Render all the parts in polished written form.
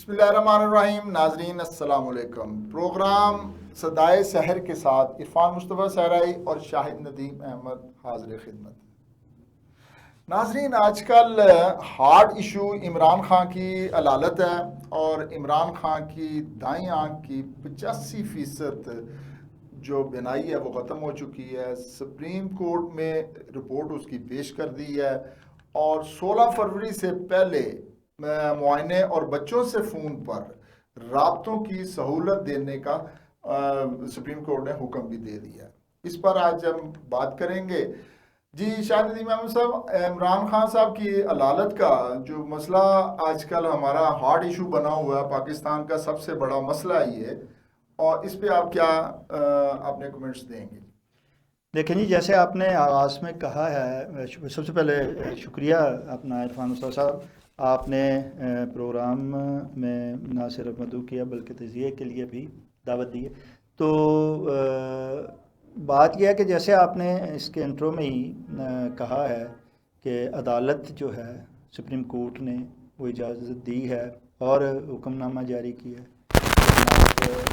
बिस्मिल्लाहिर्रहमानिर्रहीम। नाजरीन अस्सलाम वालेकुम। प्रोग्राम सदाए सहर के साथ इरफान मुस्तफ़ा सहराई और शाहिद नदीम अहमद हाजिर खिदमत। नाजरीन, आजकल हार्ड इशू इमरान खान की अदालत है और इमरान खान की दाईं आंख की 85% जो बिनाई है वो ख़त्म हो चुकी है। सुप्रीम कोर्ट में रिपोर्ट उसकी पेश कर दी है और 16 फरवरी से पहले मुआयने और बच्चों से फ़ोन पर राब्तों की सहूलत देने का सुप्रीम कोर्ट ने हुक्म भी दे दिया। इस पर आज हम बात करेंगे। जी शाहिद नदीम अहमद साहब, इमरान खान साहब की अदालत का जो मसला आजकल हमारा हार्ड इशू बना हुआ है, पाकिस्तान का सबसे बड़ा मसला ये, और इस पे आप क्या अपने कमेंट्स देंगे? देखें जी, जैसे आपने आगाज़ में कहा है, सबसे पहले शुक्रिया अपना इरफान मुस्तफ़ा साहब, आपने प्रोग्राम में ना सिर्फ मदऊ किया बल्कि तज़किये के लिए भी दावत दी है। तो बात यह है कि जैसे आपने इसके इंट्रो में ही कहा है कि अदालत जो है सुप्रीम कोर्ट ने वो इजाज़त दी है और हुक्मनामा जारी किया है।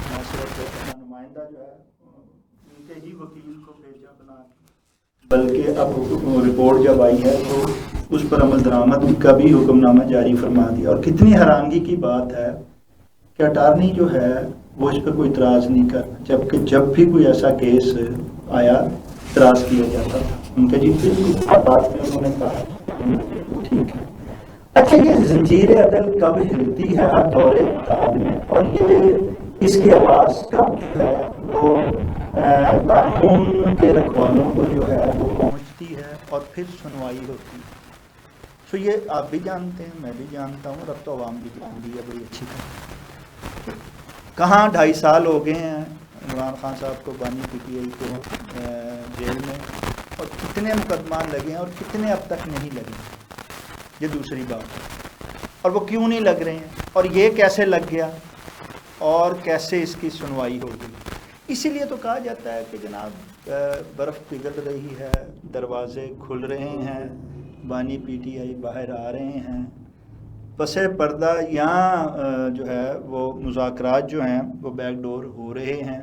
ना सिर्फ नुमाइंदा जो है उनके ही वकील को भेजा बना, बल्कि अब रिपोर्ट जब आई है तो उस पर अमल दरामद का भी हुक्मनामा जारी फरमा दिया। और कितनी हैरानगी की बात है कि अटारनी जो है वो इस पर कोई इतराज़ नहीं कर, जबकि जब भी कोई ऐसा केस आया इतराज़ किया जाता था। उनके जी बात में उन्होंने कहा ठीक है। अच्छा, ये जंजीर अदल कब हिलती है हर दौरे में, और ये इसकी आवाज़ कब जो है वो कानून के रखवालों को जो है वो पहुंचती है और फिर सुनवाई होती है। तो ये आप भी जानते हैं, मैं भी जानता हूँ, अब तो आवाम भी जानती है बड़ी अच्छी तरह। कहाँ 2.5 साल हो गए हैं इमरान खान साहब को, बानी PTI को जेल में, और कितने मुकदमा लगे हैं और कितने अब तक नहीं लगे, ये दूसरी बात है। और वो क्यों नहीं लग रहे हैं और ये कैसे लग गया और कैसे इसकी सुनवाई होगी। इसीलिए तो कहा जाता है कि जनाब बर्फ़ पिघल रही है, दरवाज़े खुल रहे हैं, बानी PTI बाहर आ रहे हैं, पसे पर्दा यहाँ जो है वो मुज़ाकरात जो हैं वो बैक डोर हो रहे हैं।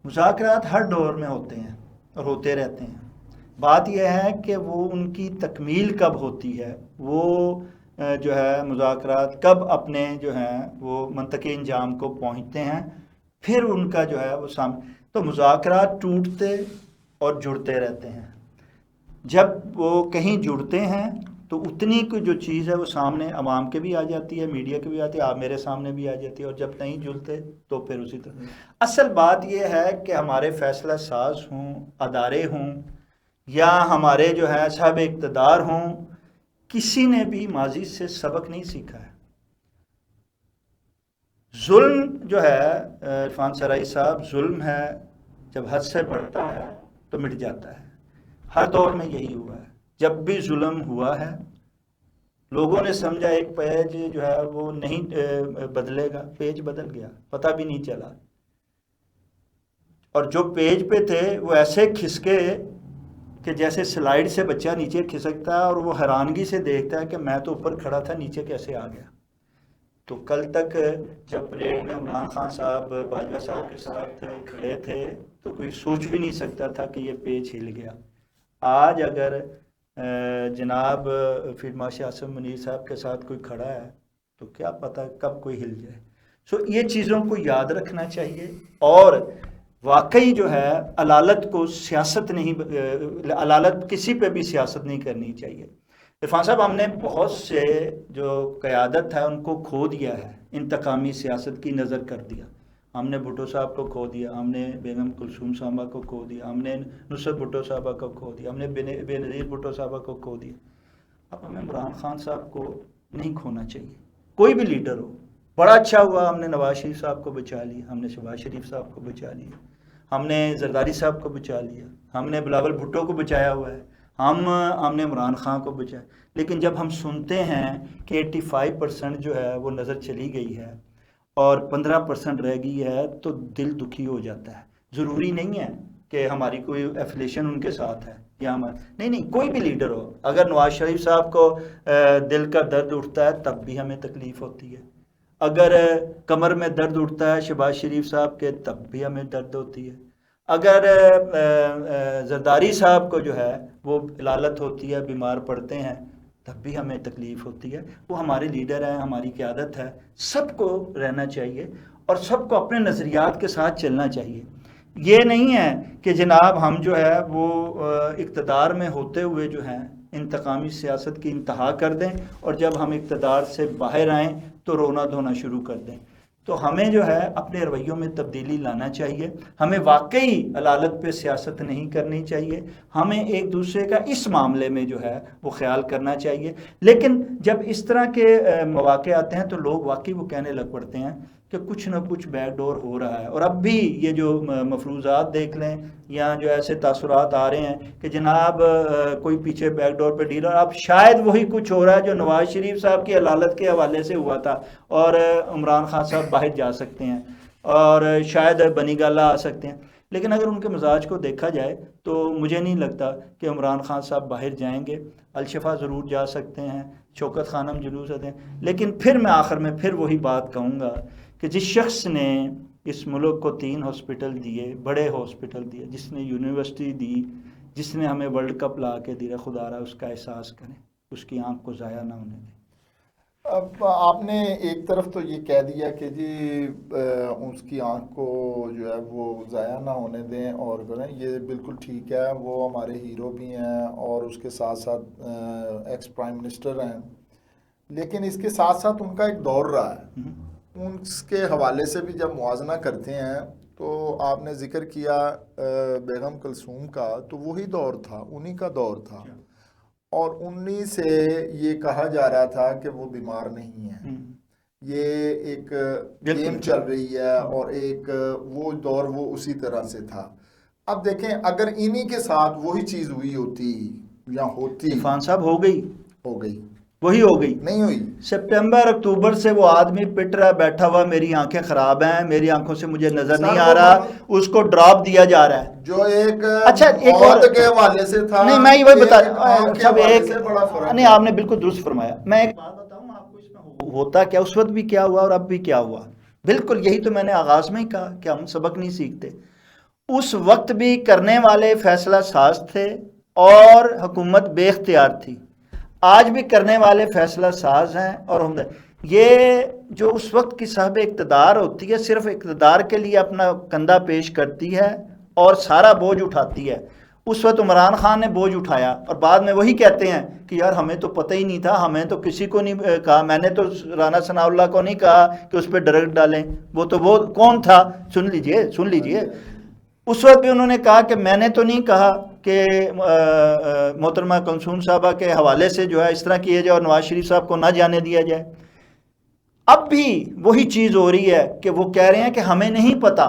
मुज़ाकरात हर दौर में होते हैं और होते रहते हैं। बात यह है कि वो उनकी तकमील कब होती है, वो जो है मुज़ाकरात कब अपने जो हैं वो मंतकी इंजाम को पहुँचते हैं, फिर उनका जो है वो सामने। तो मुज़ाकरात टूटते और जुड़ते रहते हैं। जब वो कहीं जुड़ते हैं तो उतनी कोई जो चीज़ है वो सामने अवाम के भी आ जाती है, मीडिया के भी आती है, आप मेरे सामने भी आ जाती है, और जब नहीं जुड़ते तो फिर उसी तरह। असल बात यह है कि हमारे फैसला साज हों, अदारे हों, या हमारे जो है साहब इक़्तिदार हों, किसी ने भी माजी से सबक नहीं सीखा है। जुल्म जो है इरफान सहराई साहब, जुल्म है जब हद से बढ़ता है तो मिट जाता है। हर दौर में यही हुआ है। जब भी जुल्म हुआ है लोगों ने समझा एक पेज जो है वो नहीं बदलेगा, पेज बदल गया, पता भी नहीं चला। और जो पेज पे थे वो ऐसे खिसके कि जैसे स्लाइड से बच्चा नीचे खिसकता है और वो हैरानगी से देखता है कि मैं तो ऊपर खड़ा था, नीचे कैसे आ गया। तो कल तक जब परेड में इमरान खान साहब बाजवा साहब के साथ खड़े थे तो कोई सोच भी नहीं सकता था कि ये पेज हिल गया। आज अगर जनाब फील्ड मार्शल आसिम मुनीर साहब के साथ कोई खड़ा है तो क्या पता कब कोई हिल जाए। सो ये चीज़ों को याद रखना चाहिए। और वाकई जो है अदालत को सियासत नहीं, अदालत किसी पे भी सियासत नहीं करनी चाहिए। इरफान साहब, हमने बहुत से जो क़यादत है उनको खो दिया है, इंतकामी सियासत की नज़र कर दिया। हमने भुट्टो साहब को खो दिया, हमने बेगम कुलसूम साहबा को खो दिया, हमने नुसरत भुट्टो साहबा को खो दिया, हमने बेनज़ीर भुट्टो साहबा को खो दिया। अब हमें इमरान खान साहब को नहीं खोना चाहिए, कोई भी लीडर हो। बड़ा अच्छा हुआ हमने नवाज शरीफ साहब को बचा लिया, हमने शहबाज शरीफ साहब को बचा लिया, हमने जरदारी साहब को बचा लिया, हमने बिलावल भुट्टो को बचाया हुआ है, हमने इमरान खान को बचाया। लेकिन जब हम सुनते हैं कि 85% जो है वो नज़र चली गई है और 15% रह गई है तो दिल दुखी हो जाता है। ज़रूरी नहीं है कि हमारी कोई एफिलेशन उनके साथ है या हमारा, नहीं, कोई भी लीडर हो, अगर नवाज शरीफ साहब को दिल का दर्द उठता है तब भी हमें तकलीफ़ होती है। अगर कमर में दर्द उठता है शहबाज शरीफ साहब के, तब भी हमें दर्द होती है। अगर जरदारी साहब को जो है वो इलालत होती है, बीमार पड़ते हैं, तब भी हमें तकलीफ़ होती है। वो हमारे लीडर हैं, हमारी क़यादत है, सबको रहना चाहिए और सबको अपने नज़रियात के साथ चलना चाहिए। ये नहीं है कि जनाब हम जो है वो इक़्तिदार में होते हुए जो है इंतकामी सियासत की इंतहा कर दें और जब हम इक़्तिदार से बाहर आएँ तो रोना धोना शुरू कर दें। तो हमें जो है अपने रवैयों में तब्दीली लाना चाहिए। हमें वाकई अदालत पे सियासत नहीं करनी चाहिए। हमें एक दूसरे का इस मामले में जो है वो ख्याल करना चाहिए। लेकिन जब इस तरह के मौके आते हैं तो लोग वाकई वो कहने लग पड़ते हैं कि कुछ ना कुछ बैकडोर हो रहा है। और अब भी ये जो मफरूज़ात देख लें या जो ऐसे तासुरात आ रहे हैं कि जनाब कोई पीछे बैकडोर पे डील, और अब शायद वही कुछ हो रहा है जो नवाज शरीफ साहब की अदालत के हवाले से हुआ था और इमरान खान साहब बाहर जा सकते हैं और शायद बनी गाला आ सकते हैं। लेकिन अगर उनके मिजाज को देखा जाए तो मुझे नहीं लगता कि इमरान खान साहब बाहर जाएंगे। अलशफा ज़रूर जा सकते हैं, शौकत खानम जरूर सकते हैं। लेकिन फिर मैं आखिर में फिर वही बात कहूँगा कि जिस शख्स ने इस मुल्क को 3 हॉस्पिटल दिए, बड़े हॉस्पिटल दिए, जिसने यूनिवर्सिटी दी, जिसने हमें वर्ल्ड कप ला के दिया, खुदारा उसका एहसास करें, उसकी आंख को ज़ाया ना होने दें। अब आपने एक तरफ तो ये कह दिया कि जी उसकी आंख को जो है वो ज़ाया ना होने दें और करें, ये बिल्कुल ठीक है। वो हमारे हीरो भी हैं और उसके साथ साथ एक्स प्राइम मिनिस्टर हैं। लेकिन इसके साथ साथ उनका एक दौर रहा है, उसके हवाले से भी जब मुआजना करते हैं तो आपने जिक्र किया बेगम कलसूम का, तो वही दौर था, उन्हीं का दौर था और उन्हीं से ये कहा जा रहा था कि वो बीमार नहीं है। ये एक गेम चल रही है और एक वो दौर वो उसी तरह से था। अब देखें अगर इन्हीं के साथ वही चीज़ हुई होती या होती, इरफान साहब हो गई वही हो गई, नहीं हुई। सितंबर अक्टूबर से वो आदमी पिट रहा बैठा हुआ, मेरी आंखें खराब हैं, मेरी आंखों से मुझे नजर नहीं आ रहा, उसको ड्रॉप दिया जा रहा है जो एक अच्छा एक और के हवाले से था। नहीं मैं वही बता सब एक नहीं, आपने बिल्कुल दुरुस्त फरमाया। मैं एक बात बताऊं आपको, इसमें होता क्या उस वक्त भी क्या हुआ और अब भी क्या हुआ। बिल्कुल यही तो मैंने आगाज में ही कहा कि हम सबक नहीं सीखते। उस वक्त भी करने वाले फैसला साज थे और हुकूमत बेख्तियार थी, आज भी करने वाले फैसला साज हैं और हम ये जो उस वक्त की साहब इक़्तिदार होती है सिर्फ इक़्तिदार के लिए अपना कंधा पेश करती है और सारा बोझ उठाती है। उस वक्त इमरान खान ने बोझ उठाया और बाद में वही कहते हैं कि यार हमें तो पता ही नहीं था, हमें तो किसी को नहीं कहा, मैंने तो राना सनाउल्लाह को नहीं कहा कि उस पर ड्रग डालें, वो कौन था, सुन लीजिए। उस वक्त भी उन्होंने कहा कि मैंने तो नहीं कहा कि मोहतरमा कलसूम साहबा के हवाले से जो है इस तरह किया जाए और नवाज शरीफ साहब को ना जाने दिया जाए। अब भी वही चीज़ हो रही है कि वो कह रहे हैं कि हमें नहीं पता।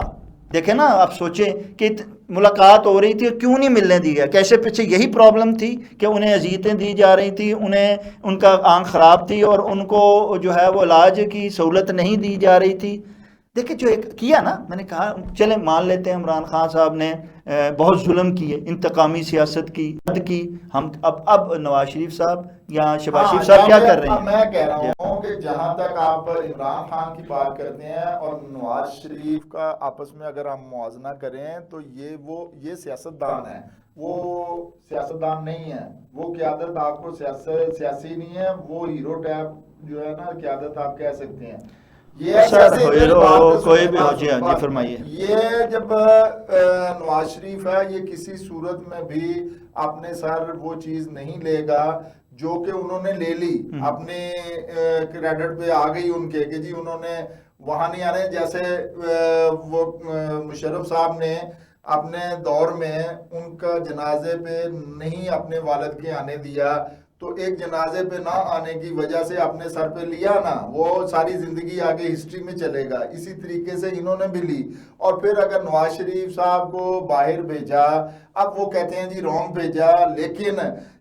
देखें ना, आप सोचें कि मुलाकात हो रही थी, क्यों नहीं मिलने दी गया, कैसे पीछे यही प्रॉब्लम थी कि उन्हें अजीयतें दी जा रही थी, उन्हें उनका आंख ख़राब थी और उनको जो है वो इलाज की सहूलत नहीं दी जा रही थी। देखिए जो एक किया ना, मैंने कहा चले मान लेते हैं इमरान खान साहब ने बहुत जुल्म किए, इंतकामी सियासत की, हम अब नवाज शरीफ साहब या शहबाज शरीफ साहब क्या कर रहे हैं। मैं कह रहा हूँ कि जहाँ तक आप इमरान खान की बात करते हैं और नवाज शरीफ का आपस में अगर हम मुआवजा करें तो ये सियासतदान है, वो सियासतदान नहीं है, वो क़यादत आपको सियासी नहीं है, वो हीरो टाइप जो है ना क़यादत आप कह सकते हैं। ये सर कोई भी हो जी फरमाइए। ये जब नवाज शरीफ है ये किसी सूरत में भी अपने सर वो चीज नहीं लेगा जो कि उन्होंने ले ली, अपने क्रेडिट पे आ गई उनके कि जी उन्होंने वहां नहीं आने। जैसे वो मुशर्रफ साहब ने अपने दौर में उनका जनाजे पे नहीं अपने वालिद के आने दिया, तो एक जनाजे पे ना आने की वजह से अपने सर पे लिया ना, वो सारी जिंदगी आगे हिस्ट्री में चलेगा। इसी तरीके से इन्होंने भी ली और फिर अगर नवाज शरीफ साहब को बाहर भेजा, अब वो कहते हैं जी रॉन्ग भेजा, लेकिन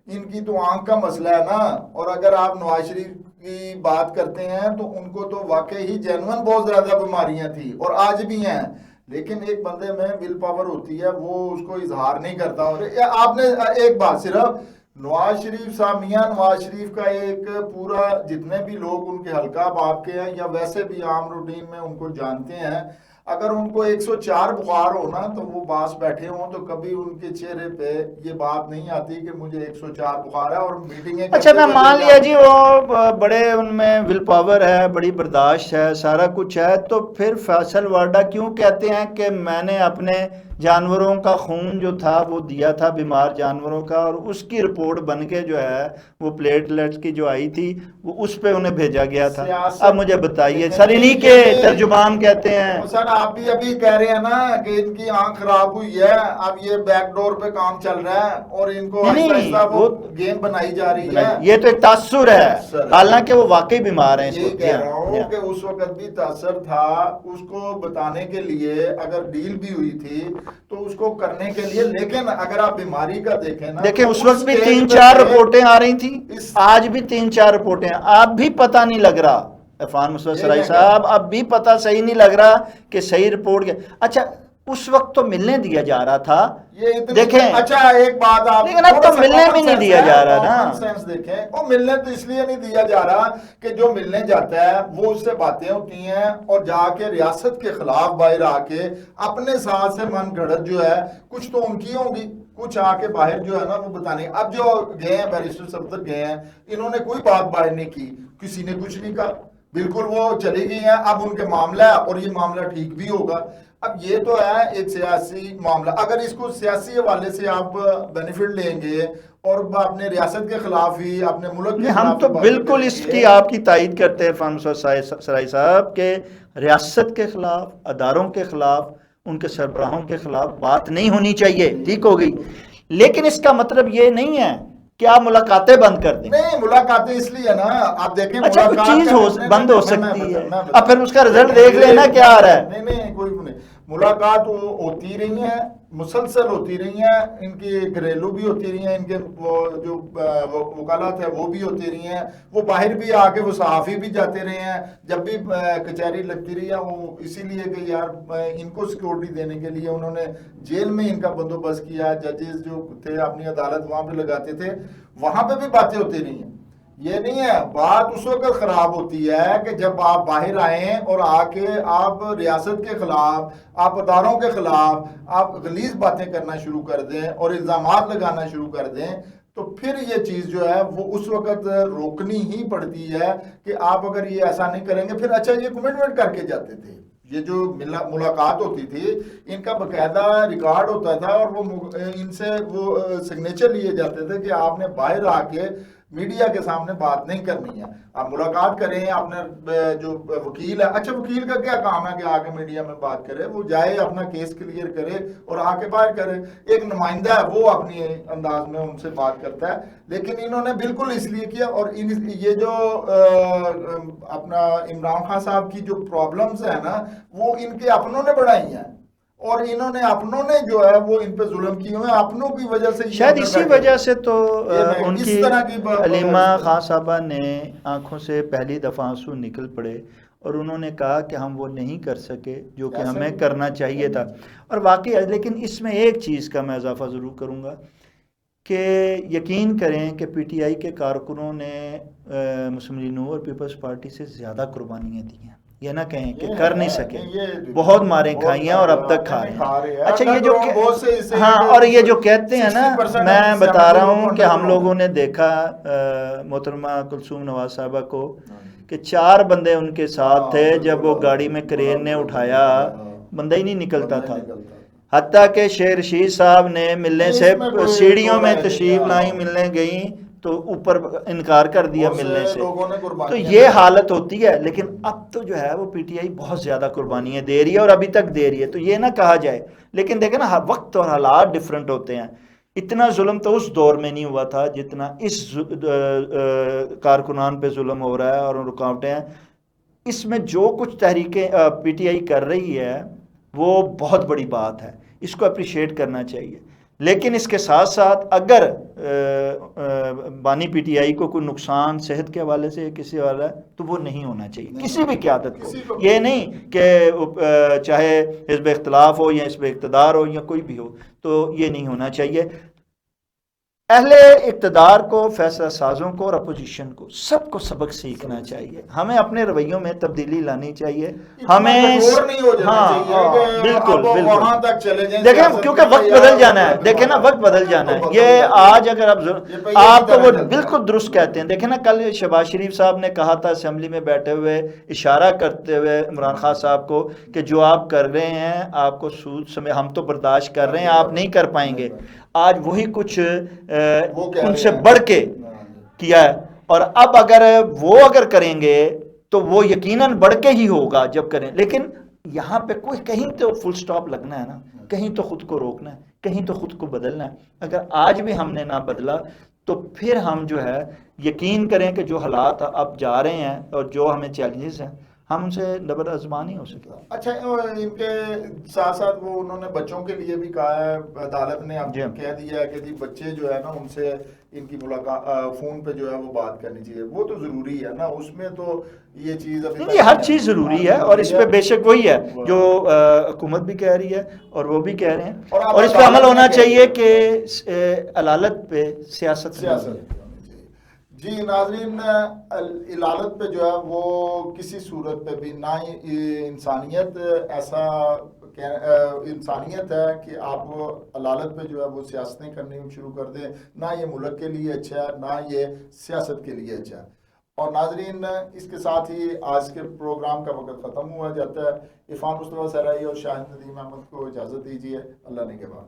इनकी तो आंख का मसला है ना। और अगर आप नवाज शरीफ की बात करते हैं तो उनको तो वाकई ही जेन्युइन बहुत ज्यादा बीमारियां थी और आज भी हैं, लेकिन एक बंदे में विल पावर होती है, वो उसको इजहार नहीं करता। और आपने एक बात सिर्फ नवाज शरीफ साहब, मियां नवाज शरीफ का एक पूरा, जितने भी लोग उनके हल्का बाप के हैं या वैसे भी आम रूटीन में उनको जानते हैं, अगर उनको 104 बुखार हो ना तो वो पास बैठे हों तो कभी उनके चेहरे पे ये बात नहीं आती कि मुझे 104 बुखार है और मीटिंगें अच्छा, करते मैं हुए मान देखा। लिया जी वो बड़े उनमें विल पावर है, बड़ी बर्दाश्त है, सारा कुछ है, तो फिर फैसल वाडा क्यों कहते हैं कि मैंने अपने जानवरों का खून जो था वो दिया था, बीमार जानवरों का, और उसकी रिपोर्ट बन के जो है वो प्लेटलेट्स की जो आई थी वो उस पे उन्हें भेजा गया था। सियासत, अब मुझे बताइए लेकिन सर, इन्हीं के ये तर्जुमान कहते हैं। वो सर आप भी अभी कह रहे हैं ना कि इनकी आंख खराब हुई है, अब ये बैकडोर पे काम चल रहा है और इनको नहीं आहिस्ता नहीं, आहिस्ता वो वो गेम बनाई जा रही है। ये तो एक तासुर है, सर, हालांकि वो वाकई बीमार हैं इस यही वक्त। कह रहा हूँ हाँ, कि उस वक्त भी तासर था, उसको बताने के लिए अगर डील भी हुई थी तो उसको करने के लिए, लेकिन अगर आप बीमारी का देखें ना, देखें तो उस वक्त भी स्टेज 3-4 पे रिपोर्टें आ रही थी, इस आज भी 3-4 रिपोर्टें, अब भी पता नहीं लग रहा इरफान मुस्तफा ये सराई मैं कह साहब, अब भी पता सही नहीं लग रहा कि सही रिपोर्ट क्या। अच्छा, उस वक्त तो मिलने दिया जा रहा था, ये इतनी, देखें, अच्छा एक बात आप, लेकिन अब थोड़ा तो सा मिलने common भी नहीं sense दिया है, जा रहा common ना। sense देखें, वो मिलने तो इसलिए नहीं दिया जा रहा कि जो मिलने जाता है वो उससे बातें होती हैं और जाके रियासत के खिलाफ बाहर आके अपने साथ से मन घड़त जो है कुछ तो उनकी होंगी, कुछ आके बाहर जो है ना वो बताने। अब जो गए हैं बैरिस्टर सफदर गए हैं, इन्होंने कोई बात बाहर नहीं की, किसी ने कुछ नहीं कहा, बिल्कुल वो चली गई हैं। अब उनके मामला है और ये मामला ठीक भी होगा। अब ये तो है एक सियासी मामला, अगर इसको सियासी हवाले से आप बेनिफिट लेंगे और अपने रियासत के खिलाफ ही, अपने मुल्क के नहीं, हम खिलाफ तो ही बातें बिल्कुल करेंगे। इसकी आपकी तायद करते हैं इरफान मुस्तफा सराई साहब के रियासत के खिलाफ, अदारों के खिलाफ, उनके सरबराहों के खिलाफ बात नहीं होनी चाहिए, ठीक हो गई, लेकिन इसका मतलब ये नहीं है कि आप मुलाकातें बंद कर दें। नहीं, मुलाकातें इसलिए ना, आप देखें अच्छा, कुछ मुलाकात चीज का हो नहीं, बंद हो मैं सकती है, मैं अब फिर उसका रिजल्ट देख लेना क्या आ रहा है। नहीं नहीं, कोई नहीं, मुलाकात होती रही है, मुसलसल होती रही है, इनकी घरेलू भी होती रही है, इनके वो जो वकालत है वो भी होती रही हैं, वो बाहर भी आके वो सहाफ़ी भी जाते रहे हैं, जब भी कचहरी लगती रही है वो इसीलिए कि यार इनको सिक्योरिटी देने के लिए उन्होंने जेल में इनका बंदोबस्त किया, जजेस जो थे अपनी अदालत वहाँ पे लगाते थे, वहाँ पे भी बातें होती रही हैं। ये नहीं है, बात उस वक्त खराब होती है कि जब आप बाहर आए और आके आप रियासत के खिलाफ, आप अदारों के खिलाफ आप गलीज बातें करना शुरू कर दें और इल्जामात लगाना शुरू कर दें, तो फिर ये चीज़ जो है वो उस वक्त रोकनी ही पड़ती है कि आप अगर ये ऐसा नहीं करेंगे फिर। अच्छा, ये कमिटमेंट करके जाते थे, ये जो मुलाकात होती थी इनका बकायदा रिकॉर्ड होता था और वो इनसे वो सिग्नेचर लिए जाते थे कि आपने बाहर आके मीडिया के सामने बात नहीं करनी है, आप मुलाकात करें, अपने जो वकील है, अच्छा वकील का क्या काम है कि आके मीडिया में बात करे, वो जाए अपना केस क्लियर करे और आके बाहर करे, एक नुमाइंदा है वो अपनी अंदाज में उनसे बात करता है। लेकिन इन्होंने बिल्कुल इसलिए किया और ये जो अपना इमरान खान साहब की जो प्रॉब्लम्स है ना वो इनके अपनों ने बढ़ाई हैं और इन्होंने अपनों ने जो है वो इन पे जुल्म किए हुए, अपनों की वजह से शायद इसी वजह से तो उनकी इस तरह की अलीमा खान साहबा ने आंखों से पहली दफ़ा आंसू निकल पड़े और उन्होंने कहा कि हम वो नहीं कर सके जो कि हमें करना चाहिए था। और वाकई, लेकिन इसमें एक चीज़ का मैं इजाफा ज़रूर करूँगा कि यकीन करें कि पीटीआई के कारकुनों ने मुस्लिम लीग नून और पीपल्स पार्टी से ज़्यादा कुर्बानियाँ दी हैं, ये ना कहें कि कर नहीं सके, बहुत मारें खाई हैं और अब तक खा रहे हैं। अच्छा, ये जो हाँ, और ये जो कहते हैं ना, मैं बता रहा हूँ कि हम लोगों ने देखा मोहतरमा कुलसूम नवाज साहबा को कि 4 बंदे उनके साथ थे, जब वो गाड़ी में क्रेन ने उठाया बंदा ही नहीं निकलता था, हत्ता के शेर रशीद साहब ने मिलने से सीढ़ियों में तशरीफ लाई, मिलने गई तो ऊपर इनकार कर दिया मिलने से, तो ये हालत होती है। लेकिन अब तो जो है वो पीटीआई बहुत ज़्यादा कुर्बानियाँ दे रही है और अभी तक दे रही है, तो ये ना कहा जाए, लेकिन देखें ना वक्त और हालात डिफरेंट होते हैं। इतना जुल्म तो उस दौर में नहीं हुआ था जितना इस कारकुनान पे जुल्म हो रहा है और रुकावटें हैं। इसमें जो कुछ तहरीकें पीटीआई कर रही है वो बहुत बड़ी बात है, इसको अप्रिशिएट करना चाहिए, लेकिन इसके साथ साथ अगर बानी पीटीआई को कोई नुकसान सेहत के हवाले से किसी वाला है तो वो नहीं होना चाहिए किसी भी क़यादत को। ये नहीं कि चाहे हिज़्ब इख्तिलाफ हो या हिज़्ब इक़्तिदार हो या कोई भी हो, तो ये नहीं होना चाहिए। अहले इक़्तिदार को, फैसला साजों को और अपोजिशन को सबको सबक सीखना चाहिए। हमें अपने रवैयों में तब्दीली लानी चाहिए। हमें कठोर नहीं हो जाना हाँ, चाहिए हाँ, कि बिल्कुल अब बिल्कुल वहां तक चले जाएं देखें, सियासत क्योंकि में, वक्त या बदल जाना है। वक्त देखें ना, वक्त बदल जाना है। वक्त ये बदल जाना है। आज अगर आप ये पहिए की आप तो तरह वो चलता है। बिल्कुल दुरुस्त कहते हैं। देखें ना, कल शहबाज शरीफ साहब ने कहा था असेंबली में बैठे हुए, इशारा करते हुए इमरान खान साहब को, कि जो आप कर रहे हैं आपको सूद समय हम तो बर्दाश्त कर रहे हैं, आप नहीं कर पाएंगे। आज वही कुछ वो कह रहे उनसे हैं। बढ़ के किया है। और अब अगर करेंगे तो वो यकीनन बढ़ के ही होगा जब करें। लेकिन यहाँ पे कोई कहीं तो फुल स्टॉप लगना है ना, कहीं तो खुद को रोकना है, कहीं तो खुद को बदलना है। अगर आज भी हमने ना बदला तो फिर हम जो है, यकीन करें कि जो हालात अब जा रहे हैं और जो हमें चैलेंजेस हैं, हम उनसे डबर आजमा नहीं हो सके। अच्छा, इनके साथ साथ वो उन्होंने बच्चों के लिए भी कहा है, अदालत ने अब जी। कह दिया है कि जी बच्चे जो है ना, उनसे इनकी मुलाकात फोन पे जो है वो बात करनी चाहिए। वो तो जरूरी है ना, उसमें तो ये चीज अभी नहीं, हर चीज़ ज़रूरी है और इस पे बेशक वही है जो हुकूमत भी कह रही है और वो भी कह रहे हैं, और अब और इस पे अदालत अमल ने होना कह चाहिए दिया। कि अदालत पे सियासत नहीं सियासत होगी। होनी चाहिए। जी नाजरीन, इलालत पे जो है वो किसी सूरत पे भी ना ही इंसानियत ऐसा इंसानियत है कि आप अदालत पे जो है वो सियासतें करनी शुरू कर दें। ना ये मुल्क के लिए अच्छा है, ना ये सियासत के लिए अच्छा है। और नाजरीन, इसके साथ ही आज के प्रोग्राम का वक्त ख़त्म हुआ जाता है। इरफान मुस्तफ़ा सहराई और शाहिद नदीम अहमद को इजाज़त दीजिए। अल्लाह ने के बाद।